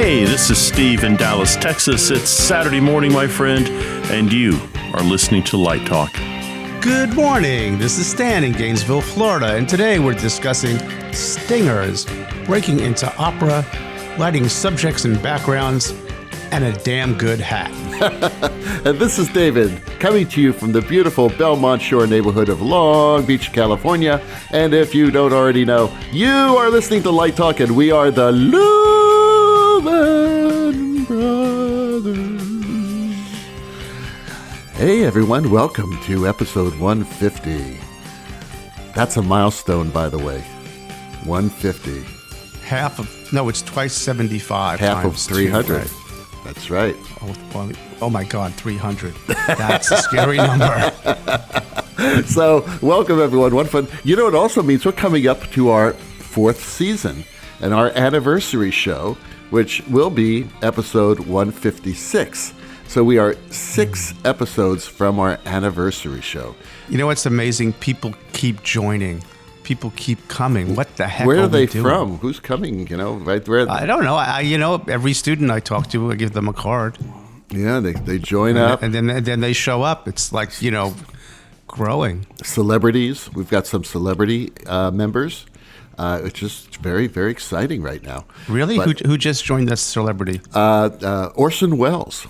Hey, this is Steve in Dallas, Texas. It's Saturday morning, my friend, and you are listening to Light Talk. Good morning. This is Stan in Gainesville, Florida, and today we're discussing stingers, breaking into opera, lighting subjects and backgrounds, and a damn good hat. And this is David, coming to you from the beautiful Belmont Shore neighborhood of Long Beach, California. And if you don't already know, you are listening to Light Talk, and we are the Lumen Brothers. Hey everyone, welcome to episode 150. That's a milestone, by the way. 150. It's twice 75 Half times of 300. 2, right? That's right. Oh my God, 300. That's a scary number. So, welcome everyone. One fun. You know, it also means we're coming up to our 4th season and our anniversary show, which will be episode 156. So we are 6 episodes from our anniversary show. You know what's amazing? People keep joining. People keep coming. What the heck? Where are they doing? from? Who's coming? You know, right where? I don't know. Every student I talk to, I give them a card. Yeah, they join up, and then they show up. It's like growing. Celebrities. We've got some celebrity members. It's just very, very exciting right now. Really? But, who just joined this celebrity? Orson Welles.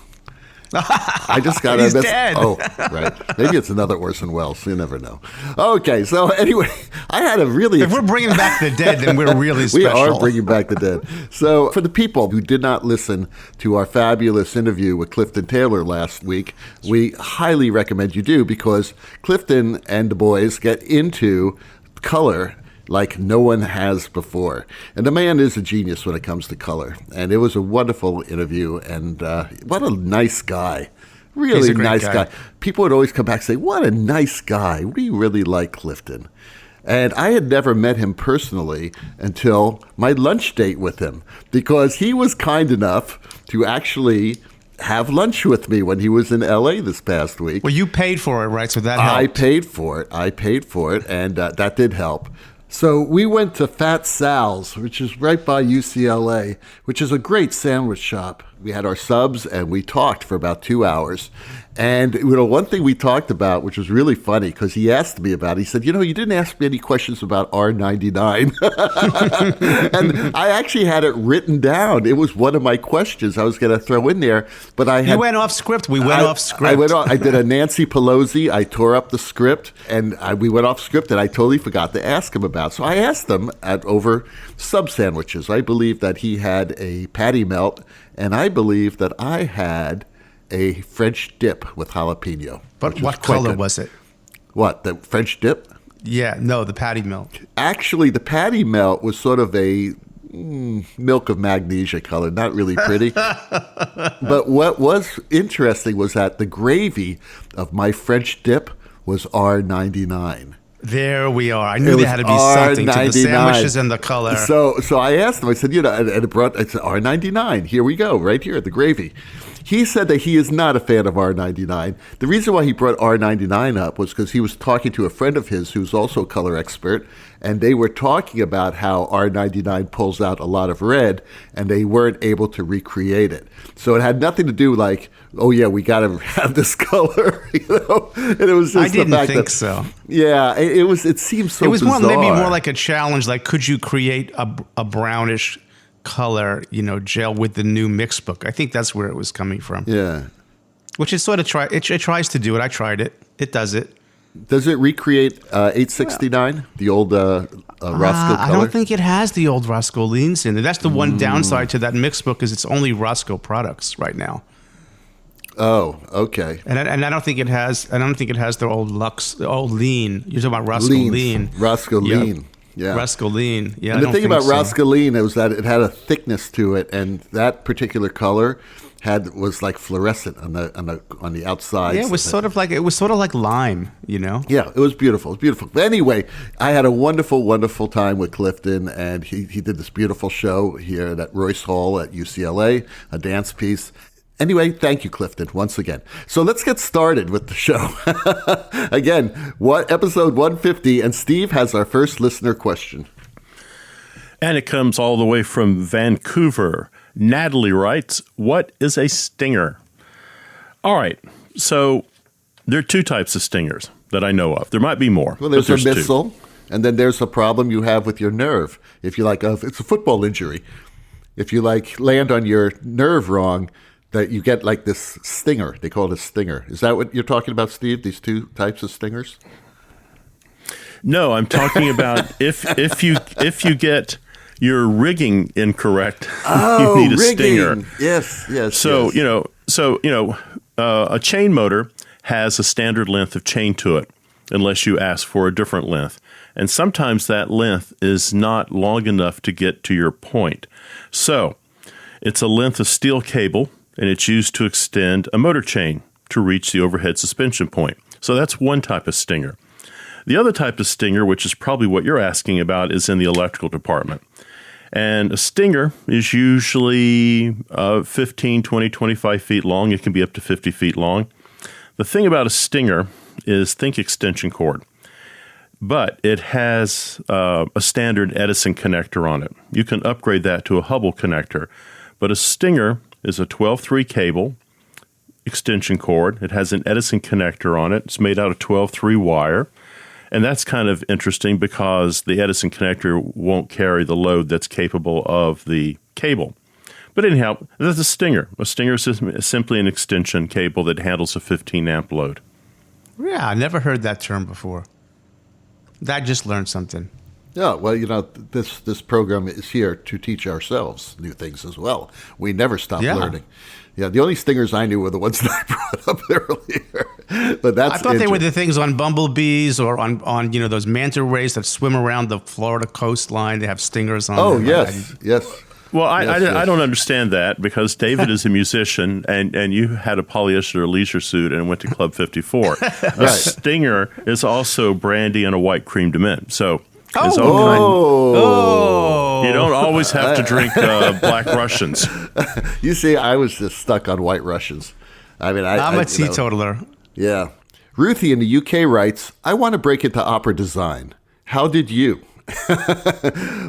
I just got He's dead. Oh, right. Maybe it's another Orson Welles. You never know. Okay, so anyway, I had a really... If we're bringing back the dead, then we're really special. We are bringing back the dead. So for the people who did not listen to our fabulous interview with Clifton Taylor last week, we highly recommend you do, because Clifton and the boys get into color like no one has before. And the man is a genius when it comes to color. And it was a wonderful interview, and what a nice guy. Really nice guy. People would always come back and say, what a nice guy. We really like Clifton. And I had never met him personally until my lunch date with him, because he was kind enough to actually have lunch with me when he was in L.A. this past week. Well, you paid for it, right? So that helped. I paid for it, and that did help. So we went to Fat Sal's, which is right by UCLA, which is a great sandwich shop. We had our subs, and we talked for about 2 hours. And one thing we talked about, which was really funny, because he asked me about it, he said, you didn't ask me any questions about R99. And I actually had it written down. It was one of my questions I was going to throw in there, but You went off script. We went off script. I did a Nancy Pelosi. I tore up the script, and we went off script, and I totally forgot to ask him about. So I asked him over sub sandwiches. I believe that he had a patty melt, and I believe that I had a French dip with jalapeno. But what color was it? What, the French dip? Yeah, no, the patty melt. Actually, the patty melt was sort of a milk of magnesia color, not really pretty. But what was interesting was that the gravy of my French dip was R99. There we are. I knew there had to be something to the sandwiches and the color. So I asked him, I said, and it said R99. Here we go, right here, the gravy. He said that he is not a fan of R99. The reason why he brought R99 up was because he was talking to a friend of his who's also a color expert, and they were talking about how R99 pulls out a lot of red, and they weren't able to recreate it. So it had nothing to do like, oh yeah, we got to have this color, And it was just I didn't the fact think that, so. Yeah, it seems so. It was bizarre. maybe more like a challenge. Like, could you create a brownish color, gel with the new mix book? I think that's where it was coming from. Yeah. Which is sort of it tries to do it. I tried it. It does it. Does it recreate 869, the old Roscoe color? I don't think it has the old Roscoe leans in it. That's the one downside to that mix book, is it's only Roscoe products right now. Oh, okay. And I don't think it has. I don't think it has the old Lux, the old lean. You're talking about Roscoe lean. Roscoe Yep. lean. Yeah. Roscoe lean. Yeah. And the thing about Roscoe lean was that it had a thickness to it, and that particular color was like fluorescent on the outside. Yeah, it was sort of like lime, Yeah, it was beautiful. It was beautiful. But anyway, I had a wonderful, wonderful time with Clifton, and he did this beautiful show here at Royce Hall at UCLA, a dance piece. Anyway, thank you, Clifton, once again. So let's get started with the show. Again, episode 150, and Steve has our first listener question. And it comes all the way from Vancouver. Natalie writes, what is a stinger? All right, so there are two types of stingers that I know of. There might be more. Well, there's a two. missile, and then there's a problem you have with your nerve. If you it's a football injury. If you land on your nerve wrong, that you get this stinger. They call it a stinger. Is that what you're talking about, Steve? These two types of stingers? No, I'm talking about if you get your rigging incorrect, you need a rigging. stinger. Yes. So a chain motor has a standard length of chain to it, unless you ask for a different length. And sometimes that length is not long enough to get to your point. So it's a length of steel cable, and it's used to extend a motor chain to reach the overhead suspension point. So that's one type of stinger. The other type of stinger, which is probably what you're asking about, is in the electrical department. And a stinger is usually 15, 20, 25 feet long. It can be up to 50 feet long. The thing about a stinger is, think extension cord. But it has a standard Edison connector on it. You can upgrade that to a Hubble connector. But a stinger is a 12-3 cable, extension cord. It has an Edison connector on it. It's made out of 12-3 wire. And that's kind of interesting because the Edison connector won't carry the load that's capable of the cable. But anyhow, that's a stinger. A stinger is simply an extension cable that handles a 15-amp load. Yeah, I never heard that term before. I just learned something. Yeah, well, this program is here to teach ourselves new things as well. We never stop learning. Yeah, the only stingers I knew were the ones that I brought up earlier. But I thought they were the things on bumblebees or on those manta rays that swim around the Florida coastline. They have stingers on them. Oh, yes. Well, I don't understand that because David is a musician and you had a polyester leisure suit and went to Club 54. A stinger is also brandy and a white cream de mint. So it's you don't always have to drink Black Russians. You see, I was just stuck on White Russians. I mean, I'm a teetotaler. Yeah. Ruthie in the UK writes, I want to break into opera design. How did you?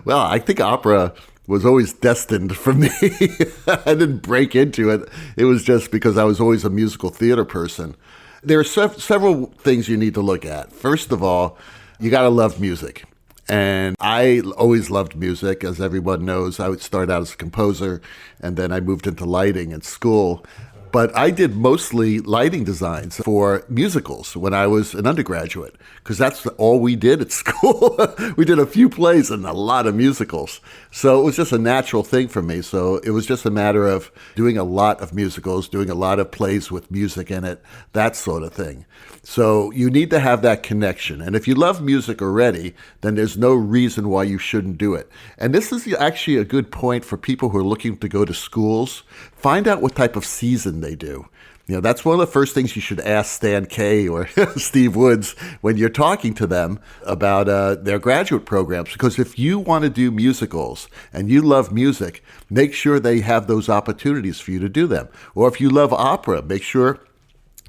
Well, I think opera was always destined for me. I didn't break into it. It was just because I was always a musical theater person. There are several things you need to look at. First of all, you got to love music. And I always loved music. As everyone knows, I would start out as a composer, and then I moved into lighting at school. But I did mostly lighting designs for musicals when I was an undergraduate, because that's all we did at school. We did a few plays and a lot of musicals. So it was just a natural thing for me. So it was just a matter of doing a lot of musicals, doing a lot of plays with music in it, that sort of thing. So you need to have that connection. And if you love music already, then there's no reason why you shouldn't do it. And this is actually a good point for people who are looking to go to schools. Find out what type of season they do. That's one of the first things you should ask Stan Kay or Steve Woods when you're talking to them about their graduate programs. Because if you want to do musicals and you love music, make sure they have those opportunities for you to do them. Or if you love opera, make sure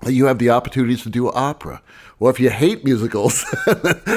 that you have the opportunities to do opera. Or if you hate musicals,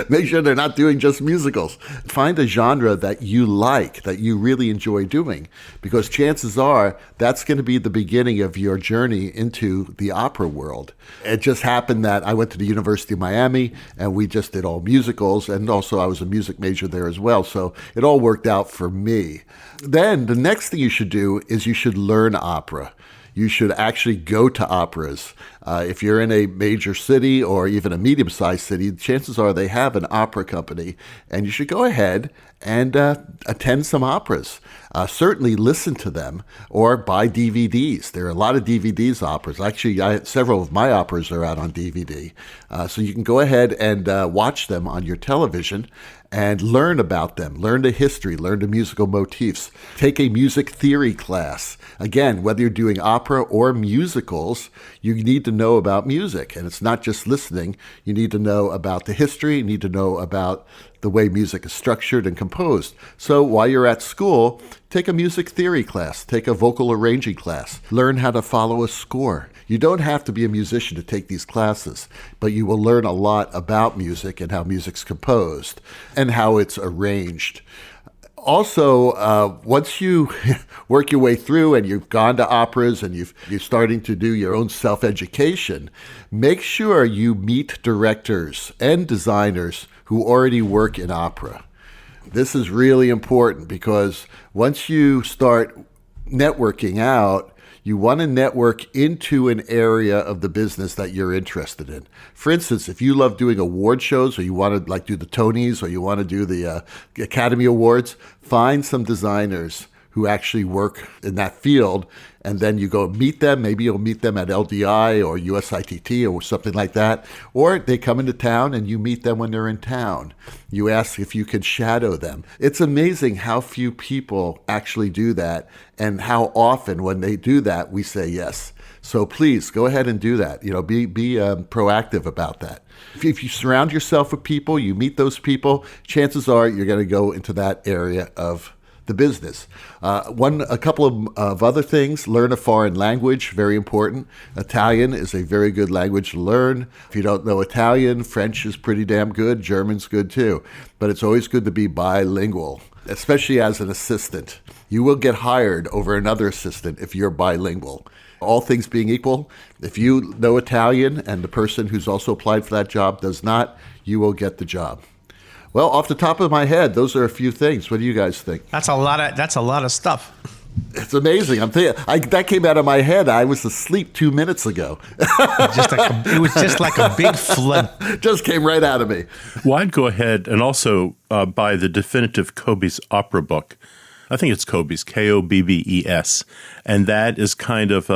make sure they're not doing just musicals. Find a genre that you like, that you really enjoy doing, because chances are that's going to be the beginning of your journey into the opera world. It just happened that I went to the University of Miami, and we just did all musicals, and also I was a music major there as well, so it all worked out for me. Then the next thing you should do is you should learn opera. You should actually go to operas. If you're in a major city or even a medium-sized city, chances are they have an opera company, and you should go ahead and attend some operas. Certainly listen to them or buy DVDs. There are a lot of DVDs operas. Actually, several of my operas are out on DVD. So you can go ahead and watch them on your television and learn about them, learn the history, learn the musical motifs. Take a music theory class. Again, whether you're doing opera or musicals, you need to know about music. And it's not just listening. You need to know about the history. You need to know about the way music is structured and composed. So while you're at school, take a music theory class, take a vocal arranging class, learn how to follow a score. You don't have to be a musician to take these classes, but you will learn a lot about music and how music's composed and how it's arranged. Also, once you work your way through and you've gone to operas and you're starting to do your own self-education, make sure you meet directors and designers who already work in opera. This is really important because once you start networking out, you want to network into an area of the business that you're interested in. For instance, if you love doing award shows, or you want to do the Tonys, or you want to do the Academy Awards, find some designers who actually work in that field, and then you go meet them. Maybe you'll meet them at LDI or USITT or something like that. Or they come into town and you meet them when they're in town. You ask if you can shadow them. It's amazing how few people actually do that, and how often when they do that, we say yes. So please go ahead and do that. Be proactive about that. If you surround yourself with people, you meet those people, chances are you're going to go into that area of the business. A couple of other things: learn a foreign language, very important. Italian is a very good language to learn. If you don't know Italian, French is pretty damn good. German's good too. But it's always good to be bilingual, especially as an assistant. You will get hired over another assistant if you're bilingual. All things being equal, if you know Italian and the person who's also applied for that job does not, you will get the job. Well, off the top of my head, those are a few things. What do you guys think? That's a lot of stuff. It's amazing. That came out of my head. I was asleep 2 minutes ago. It was just like a big flood. Just came right out of me. Well, I'd go ahead and also buy the definitive Kobe's opera book. I think it's Kobe's, Kobbes, and that is kind of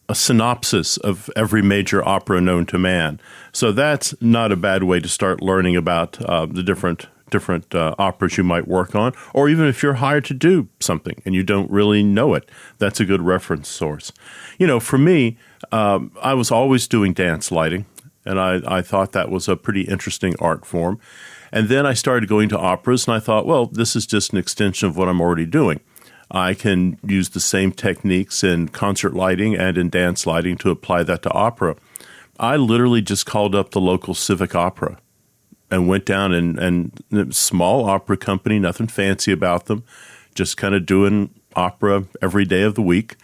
a synopsis of every major opera known to man. So that's not a bad way to start learning about the different operas you might work on, or even if you're hired to do something and you don't really know it, that's a good reference source. For me, I was always doing dance lighting, and I thought that was a pretty interesting art form. And then I started going to operas, and I thought, well, this is just an extension of what I'm already doing. I can use the same techniques in concert lighting and in dance lighting to apply that to opera. I literally just called up the local civic opera and went down and small opera company, nothing fancy about them, just kind of doing opera every day of the week,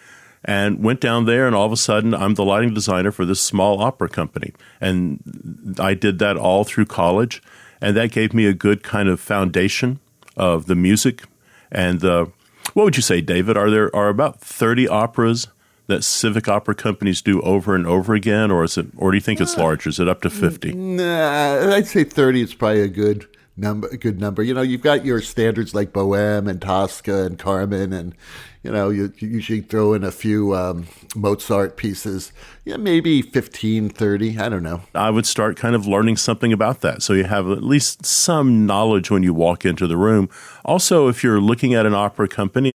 and went down there, and all of a sudden I'm the lighting designer for this small opera company. And I did that all through college, and that gave me a good kind of foundation of the music and the. What would you say, David? Are about 30 operas that civic opera companies do over and over again, or do you think it's larger? Is it up to 50? Nah, I'd say 30 is probably a good number. You've got your standards like Bohème and Tosca and Carmen, and you usually throw in a few Mozart pieces. Maybe 15, 30. I don't know. I would start kind of learning something about that, so you have at least some knowledge when you walk into the room. Also, if you're looking at an opera company,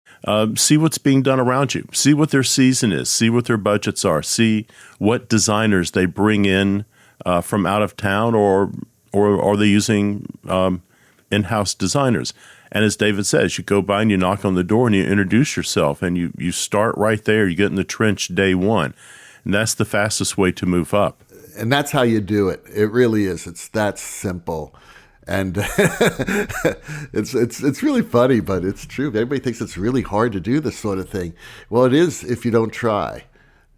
see what's being done around you. See what their season is. See what their budgets are. See what designers they bring in from out of town, or are they using in-house designers? And as David says, you go by and you knock on the door and you introduce yourself, and you start right there. You get in the trench day one. And that's the fastest way to move up. And that's how you do it. It really is. It's that simple. And it's really funny, but it's true. Everybody thinks it's really hard to do this sort of thing. Well, it is if you don't try.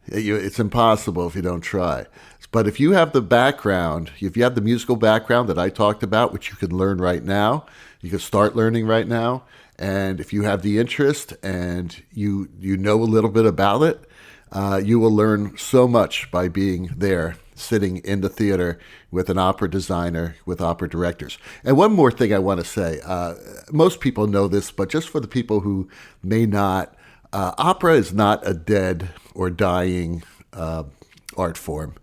It's impossible if you don't try. But if you have the background, if you have the musical background that I talked about, which you can learn right now, you can start learning right now, and if you have the interest and you know a little bit about it, you will learn so much by being there, sitting in the theater with an opera designer, with opera directors. And one more thing I want to say, most people know this, but just for the people who may not, opera is not a dead or dying art form.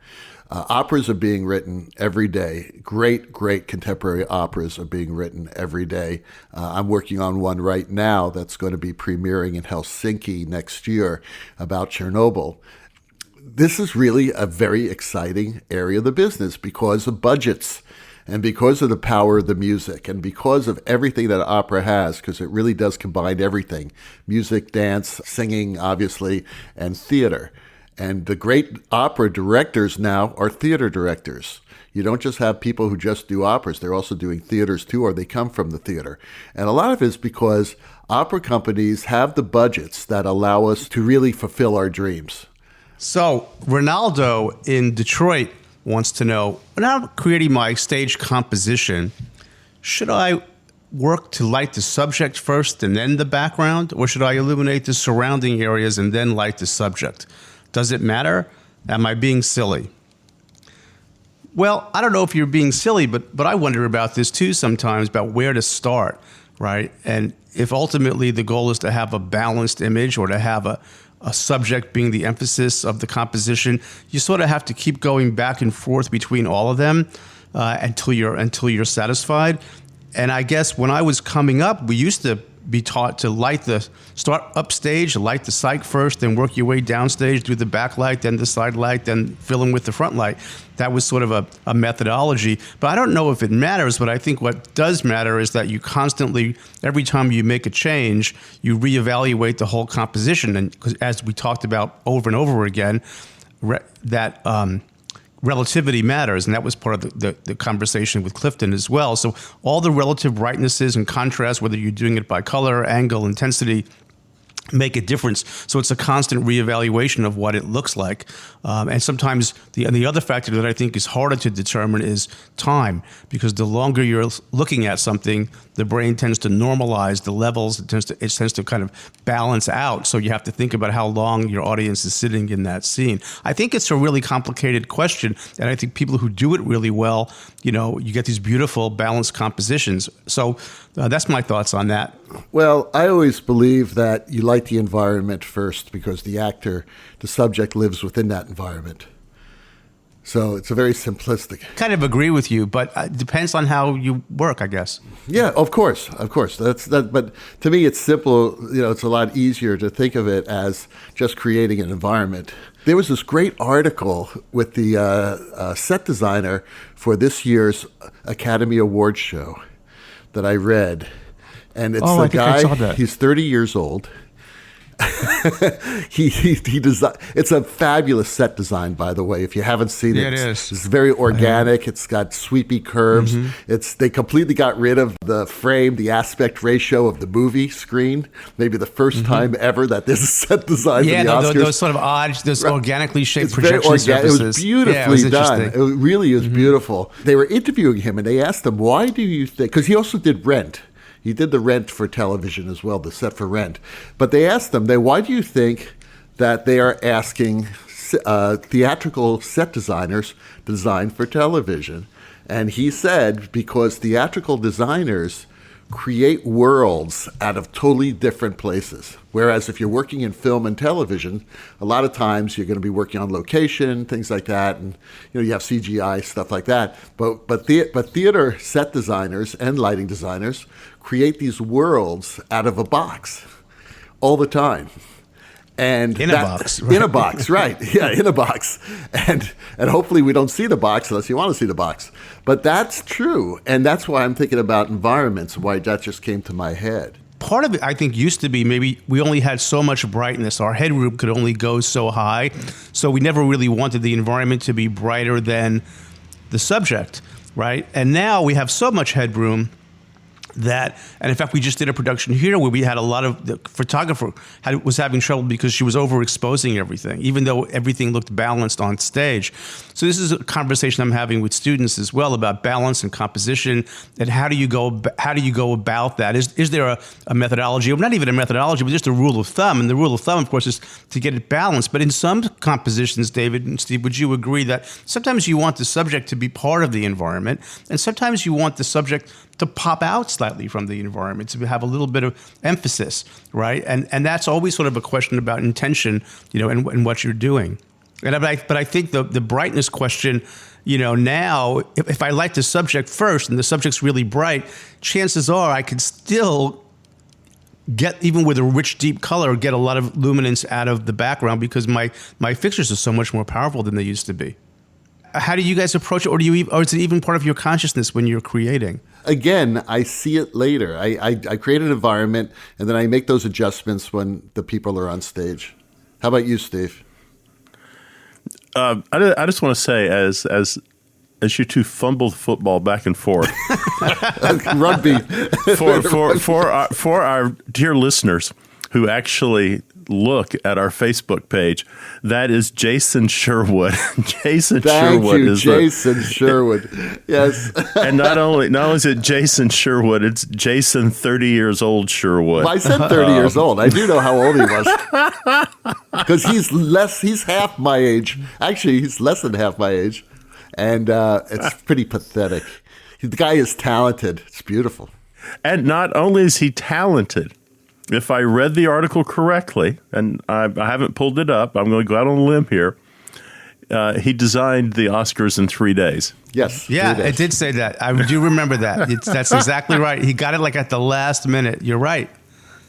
Operas are being written every day. Great contemporary operas are being written every day. I'm working on one right now that's going to be premiering in Helsinki next year about Chernobyl. This is really a very exciting area of the business because of budgets and because of the power of the music and because of everything that opera has, because it really does combine everything: music, dance, singing, obviously, and theater. And the great opera directors now are theater directors. You don't just have people who just do operas. They're also doing theaters too, or they come from the theater. And a lot of it is because opera companies have the budgets that allow us to really fulfill our dreams. So Ronaldo in Detroit wants to know, when I'm creating my stage composition, should I work to light the subject first and then the background, or should I illuminate the surrounding areas and then light the subject? Does it matter? Am I being silly? Well, I don't know if you're being silly, but I wonder about this too sometimes, about where to start, right? And if ultimately the goal is to have a balanced image or to have a subject being the emphasis of the composition, you sort of have to keep going back and forth between all of them until you're satisfied. And I guess when I was coming up, we used to be taught to start upstage, light the psych first, then work your way downstage, do the back light, then the side light, then fill in with the front light. That was sort of a methodology. But I don't know if it matters, but I think what does matter is that you constantly, every time you make a change, you reevaluate the whole composition. And as we talked about over and over again, that relativity matters, and that was part of the conversation with Clifton as well. So all the relative brightnesses and contrast, whether you're doing it by color, angle, intensity, make a difference. So it's a constant reevaluation of what it looks like. And sometimes the other factor that I think is harder to determine is time, because the longer you're looking at something, the brain tends to normalize the levels. It tends to kind of balance out. So you have to think about how long your audience is sitting in that scene. I think it's a really complicated question, and I think people who do it really well, you get these beautiful balanced compositions. So that's my thoughts on that. Well, I always believe that you light the environment first because the subject lives within that environment. So it's a very simplistic. Kind of agree with you, but it depends on how you work, I guess. Yeah, of course. That's that. But to me, it's simple. It's a lot easier to think of it as just creating an environment. There was this great article with the set designer for this year's Academy Awards show that I read. And it's a guy, he's 30 years old. he it's a fabulous set design, by the way. If you haven't seen it, it is. It's very organic. It's got sweepy curves. Mm-hmm. They completely got rid of the frame, the aspect ratio of the movie screen. Maybe the first time ever that there's a set design for the Oscars. Those sort of odd, those organically shaped projection surfaces. It was beautifully done. It really is beautiful. They were interviewing him, and they asked him, "Why do you think?" Because he also did Rent. He did the Rent for television as well, the set for Rent. But they asked them, why do you think that they are asking theatrical set designers to design for television? And he said, because theatrical designers create worlds out of totally different places. Whereas if you're working in film and television, a lot of times you're going to be working on location, things like that, and you have CGI, stuff like that. But theater set designers and lighting designers create these worlds out of a box all the time. And in a box, right? In a box, right. Yeah, in a box. And hopefully we don't see the box unless you want to see the box. But that's true. And that's why I'm thinking about environments, why that just came to my head. Part of it, I think, used to be maybe we only had so much brightness. Our headroom could only go so high. So we never really wanted the environment to be brighter than the subject, right? And now we have so much headroom and in fact, we just did a production here where we had a lot of, the photographer was having trouble because she was overexposing everything, even though everything looked balanced on stage. So this is a conversation I'm having with students as well about balance and composition, and how do you go about that? Is there a methodology, or not even a methodology, but just a rule of thumb? And the rule of thumb, of course, is to get it balanced. But in some compositions, David and Steve, would you agree that sometimes you want the subject to be part of the environment, and sometimes you want the subject to pop out slightly from the environment, to have a little bit of emphasis, right? And that's always sort of a question about intention, and what you're doing. But I think the brightness question, now, if I light the subject first and the subject's really bright, chances are I could still get, even with a rich, deep color, get a lot of luminance out of the background because my fixtures are so much more powerful than they used to be. How do you guys approach it, or is it even part of your consciousness when you're creating? Again, I see it later. I create an environment, and then I make those adjustments when the people are on stage. How about you, Steve? I just want to say, as you two fumble the football back and forth, Rugby. for our dear listeners who actually look at our Facebook page, that is Jason Sherwood. Jason Thank Sherwood you, is Jason Sherwood. Yes. and not only is it Jason Sherwood, it's Jason 30 years old Sherwood. Well, I said 30 years old. I do know how old he was. Because he's half my age. Actually, he's less than half my age. And it's pretty pathetic. The guy is talented. It's beautiful. And not only is he talented, if I read the article correctly, and I haven't pulled it up, I'm going to go out on a limb here. He designed the Oscars in 3 days. Yes. Yeah, it did say that. I do remember that. That's exactly right. He got it like at the last minute. You're right.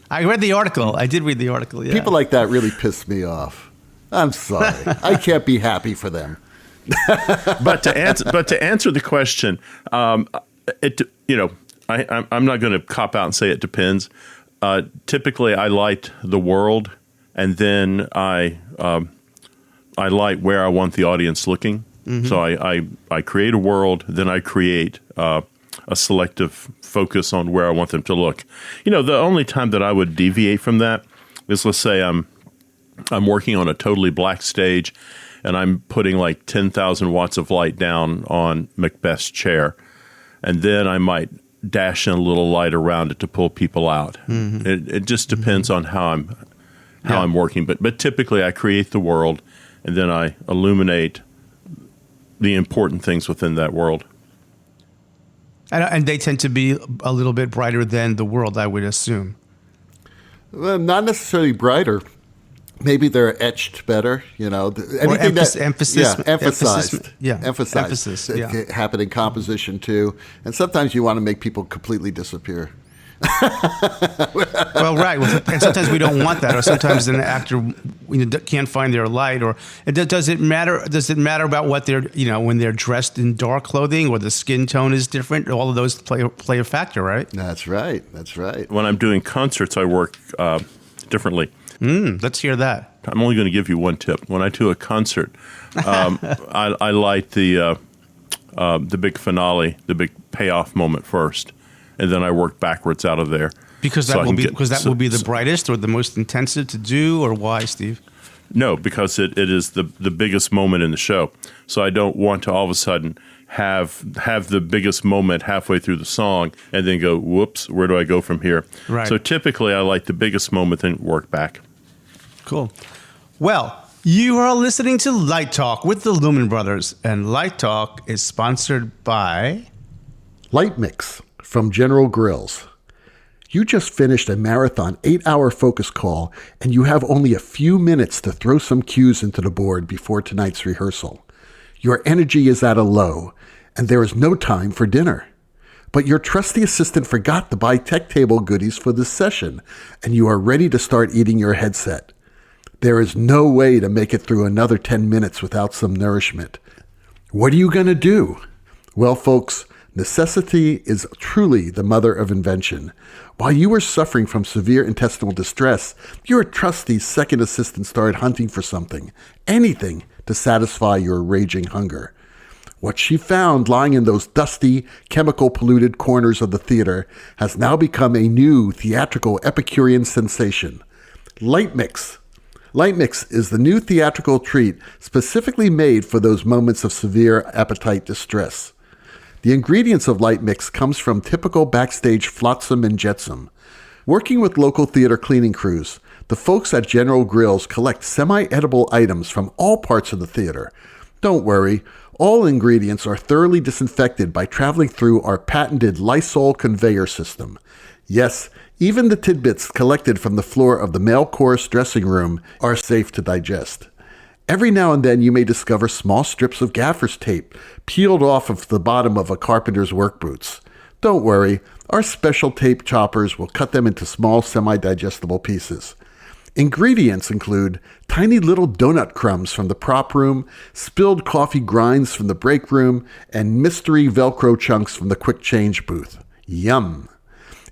I read the article. I did read the article, yeah. People like that really piss me off. I'm sorry. I can't be happy for them. But to answer the question, I'm not going to cop out and say it depends. Typically, I light the world, and then I light where I want the audience looking. Mm-hmm. So I create a world, then I create a selective focus on where I want them to look. The only time that I would deviate from that is, let's say I'm working on a totally black stage, and I'm putting like 10,000 watts of light down on Macbeth's chair, and then I might dash in a little light around it to pull people out. Mm-hmm. It just depends on how I'm working. But typically I create the world, and then I illuminate the important things within that world. And they tend to be a little bit brighter than the world, I would assume. Well, not necessarily brighter. Maybe they're etched better, anything emphasized. Emphasis. Yeah. It happen in composition too, and sometimes you want to make people completely disappear. Well, right. And sometimes we don't want that, or sometimes an actor can't find their light. Or does it matter? Does it matter about what they're when they're dressed in dark clothing, or the skin tone is different? All of those play a factor, right? That's right. When I'm doing concerts, I work differently. Let's hear that. I'm only going to give you one tip. When I do a concert, I light the big finale, the big payoff moment first, and then I work backwards out of there. Because that will be the brightest or the most intensive to do, or why, Steve? No, because it is the biggest moment in the show. So I don't want to all of a sudden have the biggest moment halfway through the song and then go, whoops, where do I go from here? Right. So typically I light the biggest moment and work back. Cool. Well, you are listening to Light Talk with the Lumen Brothers, and Light Talk is sponsored by LightMix from General Grills. You just finished a marathon 8-hour focus call, and you have only a few minutes to throw some cues into the board before tonight's rehearsal. Your energy is at a low, and there is no time for dinner. But your trusty assistant forgot to buy tech table goodies for this session, and you are ready to start eating your headset. There is no way to make it through another 10 minutes without some nourishment. What are you going to do? Well, folks, necessity is truly the mother of invention. While you were suffering from severe intestinal distress, your trusty second assistant started hunting for something, anything, to satisfy your raging hunger. What she found lying in those dusty, chemical-polluted corners of the theater has now become a new theatrical Epicurean sensation. LightMix. LightMix is the new theatrical treat specifically made for those moments of severe appetite distress. The ingredients of LightMix comes from typical backstage flotsam and jetsam. Working with local theater cleaning crews, the folks at General Grills collect semi-edible items from all parts of the theater. Don't worry, all ingredients are thoroughly disinfected by traveling through our patented Lysol conveyor system. Yes, even the tidbits collected from the floor of the male chorus dressing room are safe to digest. Every now and then you may discover small strips of gaffer's tape peeled off of the bottom of a carpenter's work boots. Don't worry, our special tape choppers will cut them into small semi-digestible pieces. Ingredients include tiny little donut crumbs from the prop room, spilled coffee grinds from the break room, and mystery Velcro chunks from the quick change booth. Yum!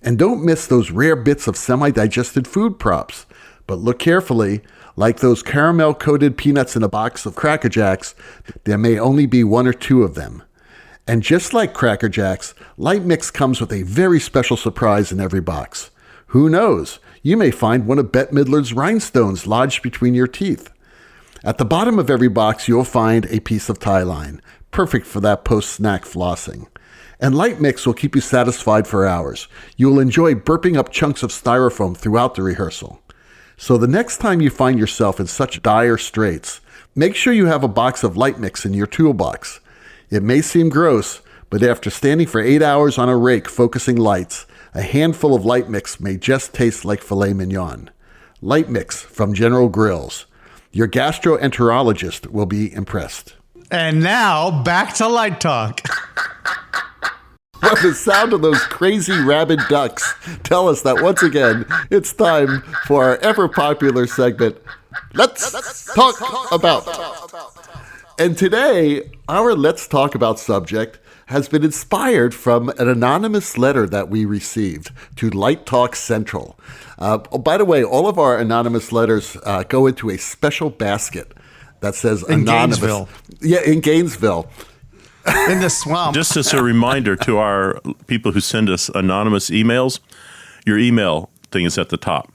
And don't miss those rare bits of semi-digested food props. But look carefully. Like those caramel-coated peanuts in a box of Cracker Jacks, there may only be one or two of them. And just like Cracker Jacks, LightMix comes with a very special surprise in every box. Who knows? You may find one of Bette Midler's rhinestones lodged between your teeth. At the bottom of every box, you'll find a piece of tie line, perfect for that post-snack flossing. And LightMix will keep you satisfied for hours. You'll enjoy burping up chunks of styrofoam throughout the rehearsal. So the next time you find yourself in such dire straits, make sure you have a box of LightMix in your toolbox. It may seem gross, but after standing for 8 hours on a rake focusing lights, a handful of LightMix may just taste like filet mignon. LightMix from General Grills. Your gastroenterologist will be impressed. And now, back to Light Talk. Well, the sound of those crazy rabid ducks tell us that once again, it's time for our ever-popular segment, Let's Talk About. And today, our Let's Talk About subject has been inspired from an anonymous letter that we received to Light Talk Central. By the way, all of our anonymous letters go into a special basket that says in anonymous. Gainesville. Yeah, in Gainesville. In the swamp. Just as a reminder to our people who send us anonymous emails, your email thing is at the top.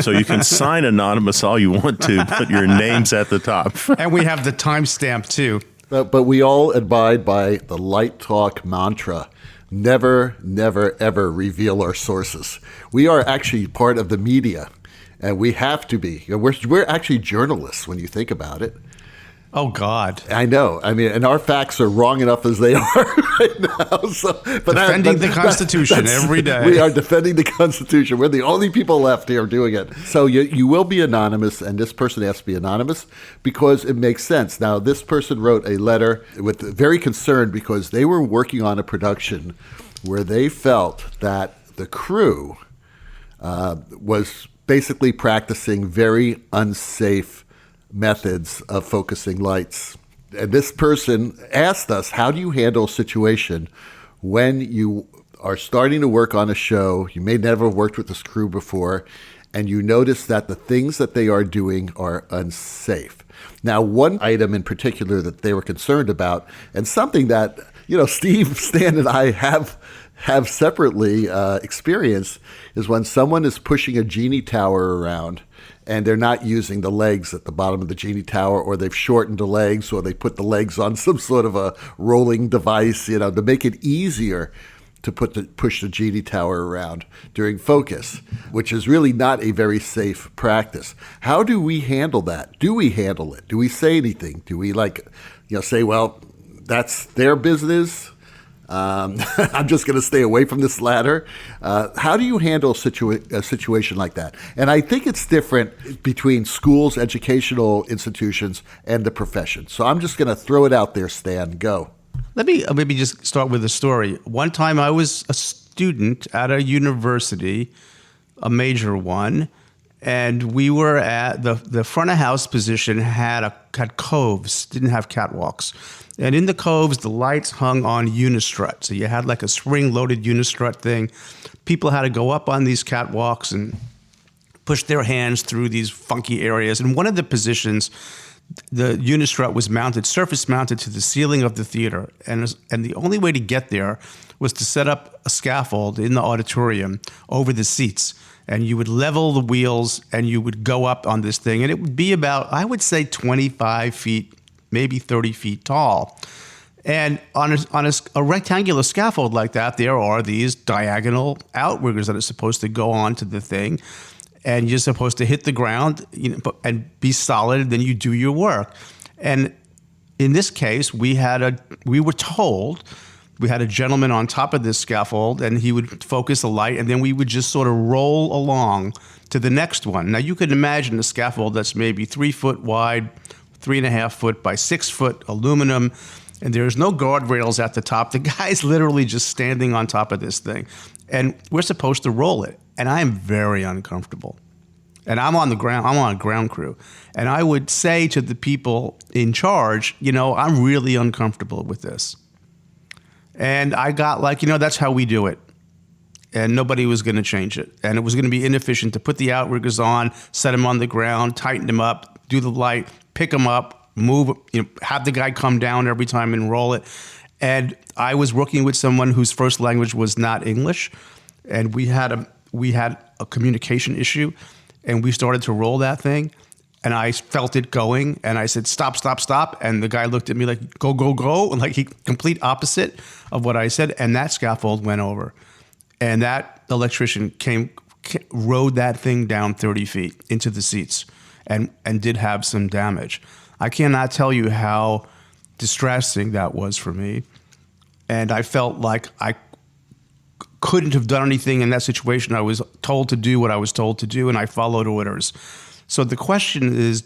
So you can sign anonymous all you want to, but your name's at the top. And we have the timestamp, too. But we all abide by the Light Talk mantra. Never, never, ever reveal our sources. We are actually part of the media, and we have to be. We're actually journalists when you think about it. Oh, God. I know. I mean, and our facts are wrong enough as they are right now. So, but defending the Constitution every day. We are defending the Constitution. We're the only people left here doing it. So you will be anonymous, and this person has to be anonymous because it makes sense. Now, this person wrote a letter with very concerned because they were working on a production where they felt that the crew was basically practicing very unsafe methods of focusing lights. And this person asked us, how do you handle a situation when you are starting to work on a show, you may never have worked with this crew before, and you notice that the things that they are doing are unsafe? Now, one item in particular that they were concerned about, and something that, Steve, Stan, and I have separately experienced, is when someone is pushing a genie tower around and they're not using the legs at the bottom of the genie tower, or they've shortened the legs, or they put the legs on some sort of a rolling device, to make it easier to push the genie tower around during focus, which is really not a very safe practice. How do we handle that? Do we handle it? Do we say anything? Do we say, well, that's their business? I'm just going to stay away from this ladder. How do you handle a situation like that? And I think it's different between schools, educational institutions, and the profession. So I'm just going to throw it out there, Stan. Go. Let me maybe just start with a story. One time I was a student at a university, a major one, and we were at the front of house position had coves, didn't have catwalks. And in the coves, the lights hung on unistrut. So you had like a spring-loaded unistrut thing. People had to go up on these catwalks and push their hands through these funky areas. And one of the positions, the unistrut was surface mounted to the ceiling of the theater. And the only way to get there was to set up a scaffold in the auditorium over the seats. And you would level the wheels and you would go up on this thing. And it would be about, I would say, 25 feet, maybe 30 feet tall. And on a rectangular scaffold like that, there are these diagonal outriggers that are supposed to go onto the thing. And you're supposed to hit the ground, and be solid, then you do your work. And in this case, we were told we had a gentleman on top of this scaffold, and he would focus a light, and then we would just sort of roll along to the next one. Now, you can imagine a scaffold that's maybe 3 foot wide, 3.5 foot by 6 foot aluminum, and there's no guardrails at the top. The guy's literally just standing on top of this thing, and we're supposed to roll it. And I am very uncomfortable. And I'm on the ground. I'm on a ground crew. And I would say to the people in charge, I'm really uncomfortable with this. And I got that's how we do it. and nobody was going to change it. And it was going to be inefficient to put the outriggers on, set them on the ground, tighten them up, do the light, pick them up, move, have the guy come down every time and roll it. And I was working with someone whose first language was not English, and we had a communication issue, and we started to roll that thing. And I felt it going, and I said, stop, stop, stop. And the guy looked at me like, go, go, go. And like he complete opposite of what I said. And that scaffold went over. And that electrician rode that thing down 30 feet into the seats and did have some damage. I cannot tell you how distressing that was for me. And I felt like I couldn't have done anything in that situation. I was told to do what I was told to do, and I followed orders. So the question is,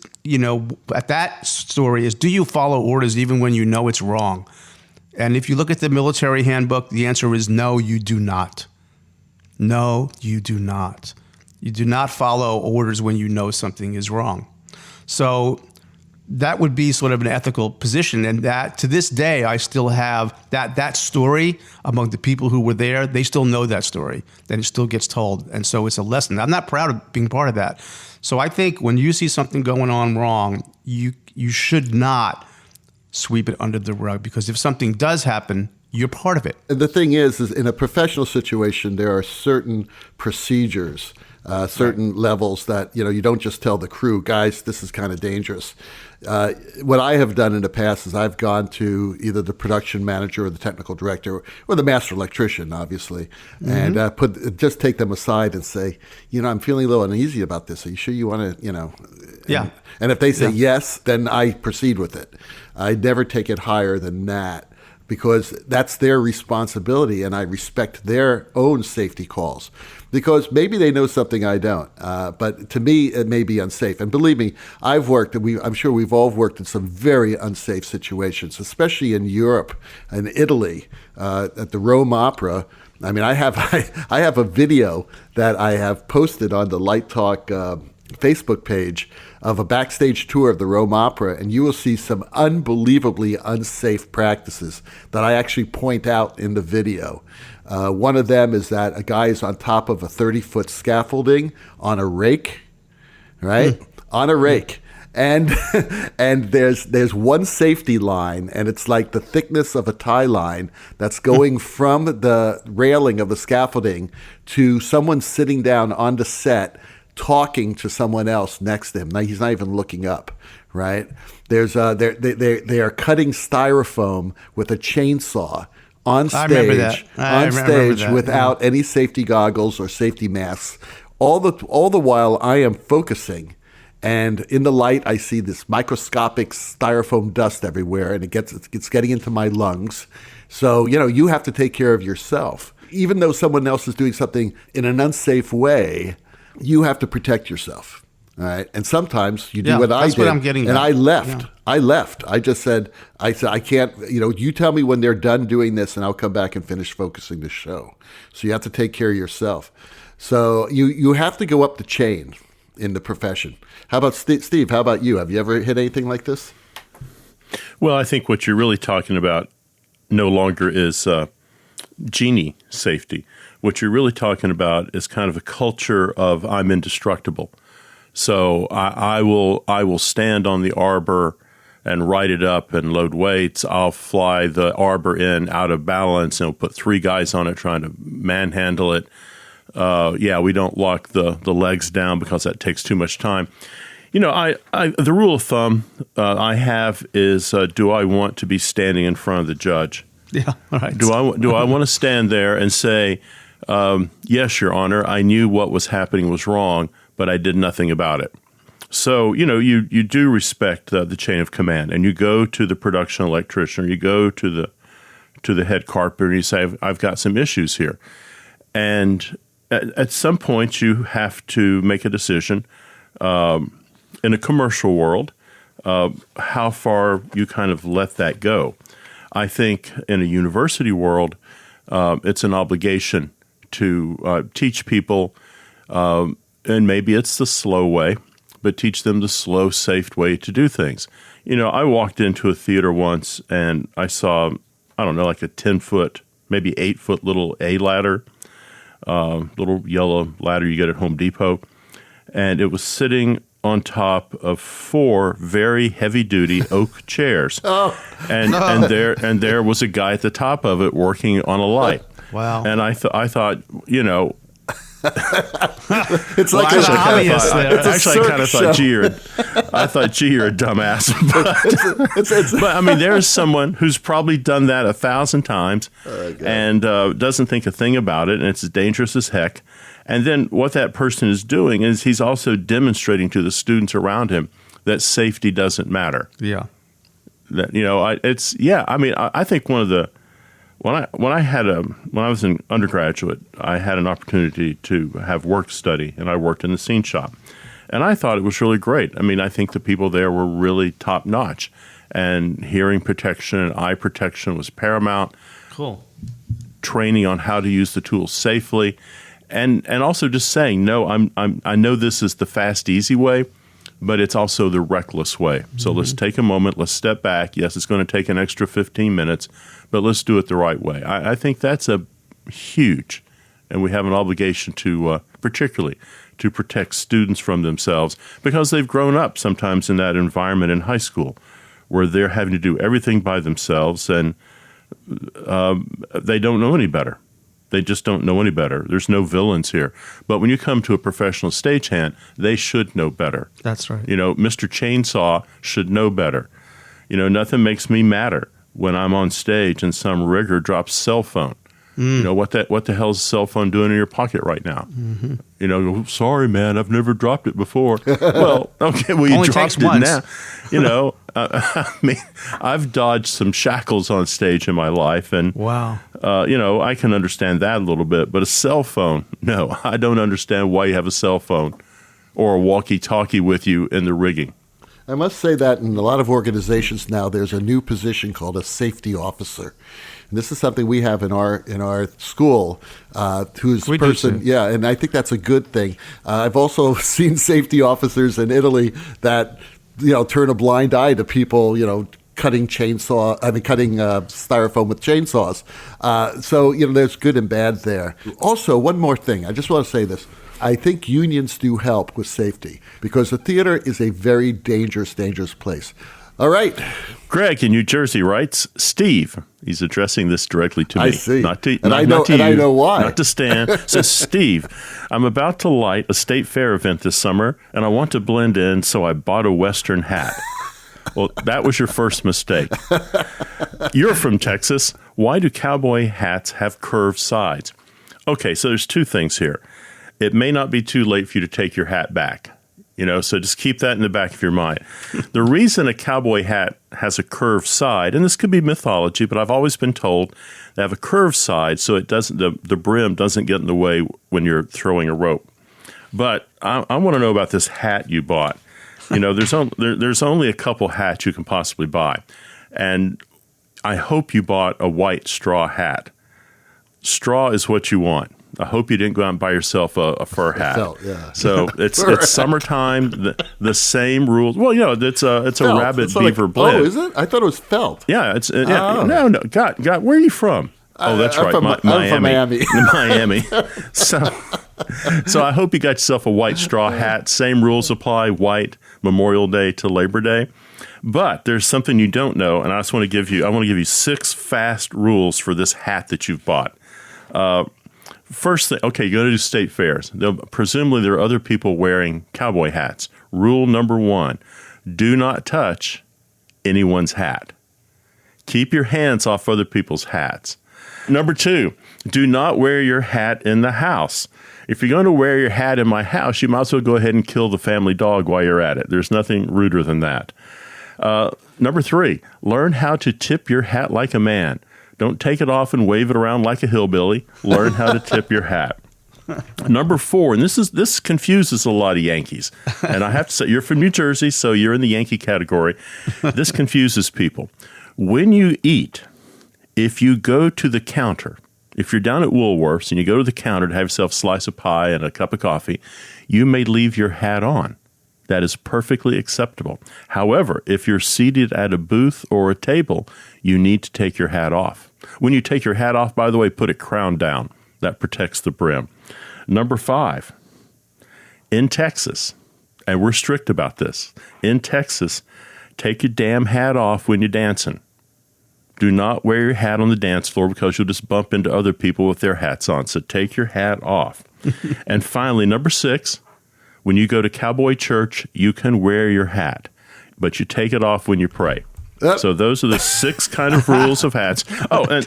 at that story is, do you follow orders even when you know it's wrong? And if you look at the military handbook, the answer is no, you do not. No, you do not. You do not follow orders when you know something is wrong. So that would be sort of an ethical position. And that to this day, I still have that story among the people who were there. They still know that story, and it still gets told. And so it's a lesson. I'm not proud of being part of that. So I think when you see something going on wrong, you should not sweep it under the rug, because if something does happen, you're part of it. And the thing is in a professional situation, there are certain procedures, certain levels that, you don't just tell the crew, guys, this is kind of dangerous. What I have done in the past is I've gone to either the production manager or the technical director or the master electrician, obviously, and just take them aside and say, I'm feeling a little uneasy about this. Are you sure you want to, Yeah. And if they say yes, then I proceed with it. I never take it higher than that, because that's their responsibility, and I respect their own safety calls, because maybe they know something I don't. But to me, it may be unsafe. And believe me, I've worked, and I'm sure we've all worked in some very unsafe situations, especially in Europe and Italy, at the Rome Opera. I mean, I have a video that I have posted on the Light Talk Facebook page of a backstage tour of the Rome Opera, and you will see some unbelievably unsafe practices that I actually point out in the video. One of them is that a guy is on top of a 30-foot scaffolding on a rake, right? On a rake. And there's one safety line, and it's like the thickness of a tie line that's going from the railing of the scaffolding to someone sitting down on the set talking to someone else next to him. Now, he's not even looking up, right? They are cutting styrofoam with a chainsaw on stage without any safety goggles or safety masks. All the while I am focusing, and in the light I see this microscopic styrofoam dust everywhere, and it's getting into my lungs. So, you have to take care of yourself. Even though someone else is doing something in an unsafe way, you have to protect yourself, all right? And sometimes you do what I did. That's what I'm getting at. And I left. Yeah. I left. I said, I can't, you tell me when they're done doing this, and I'll come back and finish focusing the show. So you have to take care of yourself. So you have to go up the chain in the profession. How about Steve? How about you? Have you ever hit anything like this? Well, I think what you're really talking about no longer is genie safety. What you're really talking about is kind of a culture of I'm indestructible. So I will stand on the arbor and ride it up and load weights. I'll fly the arbor in out of balance and put 3 guys on it trying to manhandle it. We don't lock the legs down because that takes too much time. The rule of thumb I have is, do I want to be standing in front of the judge? Yeah, all right. Do I want to stand there and say, yes, Your Honor, I knew what was happening was wrong, but I did nothing about it. So, you do respect the chain of command, and you go to the production electrician, or you go to the head carpenter, and you say, I've got some issues here. And at some point, you have to make a decision in a commercial world, how far you kind of let that go. I think in a university world, it's an obligation to teach people, and maybe it's the slow way, but teach them the slow, safe way to do things. I walked into a theater once, and I saw, like a 10-foot, maybe 8-foot little A ladder little yellow ladder you get at Home Depot. And it was sitting on top of 4 very heavy-duty oak chairs. And there was a guy at the top of it working on a light. Wow. And I thought, you know, It's like Well, obvious there. actually, I kind of thought, gee, you're a dumbass. But I mean, there's someone who's probably done that 1,000 times and doesn't think a thing about it, and it's dangerous as heck. And then what that person is doing is he's also demonstrating to the students around him that safety doesn't matter. Yeah. That, you know, I think one of the when I was an undergraduate, I had an opportunity to have work study, and I worked in the scene shop, and I thought it was really great. I mean, I think the people there were really top notch, and hearing protection and eye protection was paramount. Cool. Training on how to use the tools safely, and also just saying, no, I know this is the fast, easy way, but it's also the reckless way. So let's take a moment, let's step back. Yes, it's going to take an extra 15 minutes, but let's do it the right way. I think that's a huge, and we have an obligation to, particularly, to protect students from themselves because they've grown up sometimes in that environment in high school where they're having to do everything by themselves, and they don't know any better. They just don't know any better. There's no villains here. But when you come to a professional stagehand, they should know better. That's right. You know, Mr. Chainsaw should know better. You know, nothing makes me madder when I'm on stage and some rigger drops cell phone. You know, what the hell's a cell phone doing in your pocket right now? You know, sorry, man, I've never dropped it before. Well, okay, well, you Only dropped takes it once. now. You know, I mean, I've dodged some shackles on stage in my life, and Wow. you know, I can understand that a little bit. But a cell phone, no, I don't understand why you have a cell phone or a walkie-talkie with you in the rigging. I must say that in a lot of organizations now, there's a new position called a safety officer. And this is something we have in our school. Who's We do person? too. Yeah, and I think that's a good thing. I've also seen safety officers in Italy that turn a blind eye to people cutting styrofoam with chainsaws. So there's good and bad there. Also, one more thing. I just want to say this. I think unions do help with safety because the theater is a very dangerous place. All right. Greg in New Jersey writes, Steve, he's addressing this directly to me. I see. Not to, And not, I know- not to and you, I know why. Not to Stan. Says, Steve, I'm about to light a state fair event this summer, and I want to blend in, so I bought a Western hat. Well, that was your first mistake. You're from Texas. Why do cowboy hats have curved sides? Okay, so there's two things here. It may not be too late for you to take your hat back. So just keep that in the back of your mind. The reason a cowboy hat has a curved side, and this could be mythology, but I've always been told they have a curved side so it doesn't the brim doesn't get in the way when you're throwing a rope. But I want to know about this hat you bought. There's only a couple hats you can possibly buy, and I hope you bought a white straw hat. Straw is what you want. I hope you didn't go out and buy yourself a fur hat. Felt, yeah. So it's summertime. The same rules. Well, it's a Felt. rabbit It's beaver like, blend. Oh, is it? I thought it was felt. Yeah, it's no. God, where are you from? Oh, that's I'm right, from- I'm from Miami. Miami. So I hope you got yourself a white straw hat. Same rules apply. White Memorial Day to Labor Day. But there's something you don't know, and I just want to give you 6 fast rules for this hat that you've bought. First thing, okay, you go to do state fairs. Presumably there are other people wearing cowboy hats. Rule number 1, do not touch anyone's hat. Keep your hands off other people's hats. Number 2, do not wear your hat in the house. If you're going to wear your hat in my house, you might as well go ahead and kill the family dog while you're at it. There's nothing ruder than that. Number 3, learn how to tip your hat like a man. Don't take it off and wave it around like a hillbilly. Learn how to tip your hat. Number 4, and this confuses a lot of Yankees. And I have to say, you're from New Jersey, so you're in the Yankee category. This confuses people. When you eat, if you go to the counter, if you're down at Woolworths and you go to the counter to have yourself a slice of pie and a cup of coffee, you may leave your hat on. That is perfectly acceptable. However, if you're seated at a booth or a table, you need to take your hat off. When you take your hat off, by the way, put it crown down. That protects the brim. Number 5, in Texas, and we're strict about this, in Texas, take your damn hat off when you're dancing. Do not wear your hat on the dance floor because you'll just bump into other people with their hats on. So take your hat off. And finally, number 6, when you go to cowboy church, you can wear your hat, but you take it off when you pray. So those are the 6 kind of rules of hats. Oh, and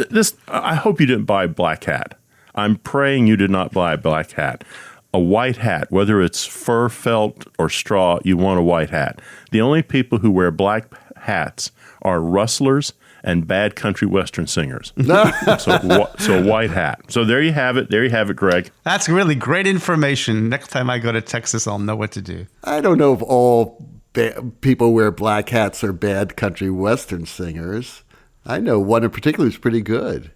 this, I hope you didn't buy a black hat. I'm praying you did not buy a black hat. A white hat, whether it's fur, felt, or straw, you want a white hat. The only people who wear black hats are rustlers and bad country western singers. So a white hat. So there you have it. There you have it, Greg. That's really great information. Next time I go to Texas, I'll know what to do. I don't know if all people who wear black hats are bad country western singers. I know one in particular who's pretty good.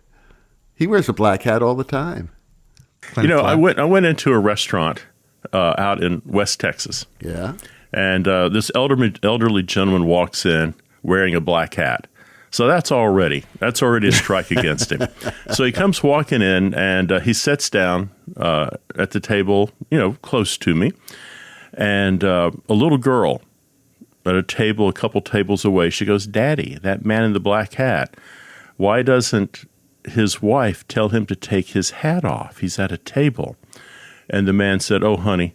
He wears a black hat all the time. I went into a restaurant out in West Texas. Yeah. And this elderly gentleman walks in wearing a black hat. So that's already a strike against him. So he comes walking in, and he sits down at the table, close to me. And a little girl at a table a couple tables away, she goes, "Daddy, that man in the black hat, why doesn't his wife tell him to take his hat off? He's at a table." And the man said, "Oh, honey,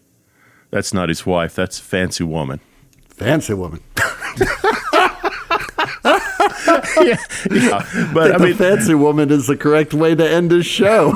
that's not his wife. That's a fancy woman." Fancy woman. yeah, but I mean, fancy woman is the correct way to end his show.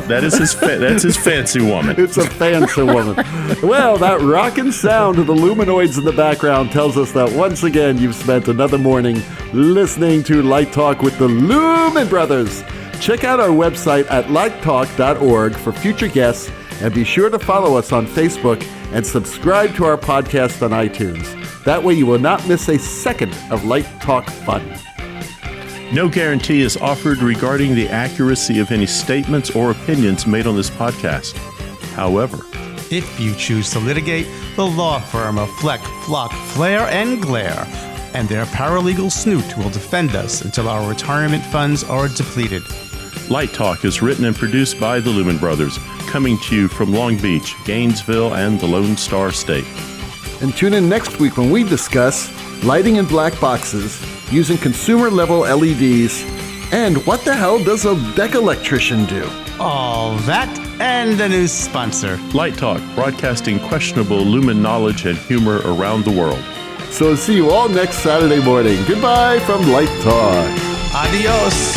That's his fancy woman. It's a fancy woman. Well, that rockin' sound of the luminoids in the background tells us that once again you've spent another morning listening to Light Talk with the Lumen Brothers. Check out our website at lighttalk.org for future guests, and be sure to follow us on Facebook and subscribe to our podcast on iTunes. That way you will not miss a second of Light Talk fun. No guarantee is offered regarding the accuracy of any statements or opinions made on this podcast. However, if you choose to litigate, the law firm of Fleck, Flock, Flare, and Glare and their paralegal snoot will defend us until our retirement funds are depleted. Light Talk is written and produced by the Lumen Brothers, coming to you from Long Beach, Gainesville, and the Lone Star State. And tune in next week when we discuss lighting in black boxes, using consumer-level LEDs, and what the hell does a deck electrician do? All that and a new sponsor. Light Talk, broadcasting questionable Lumen knowledge and humor around the world. So see you all next Saturday morning. Goodbye from Light Talk. Adios.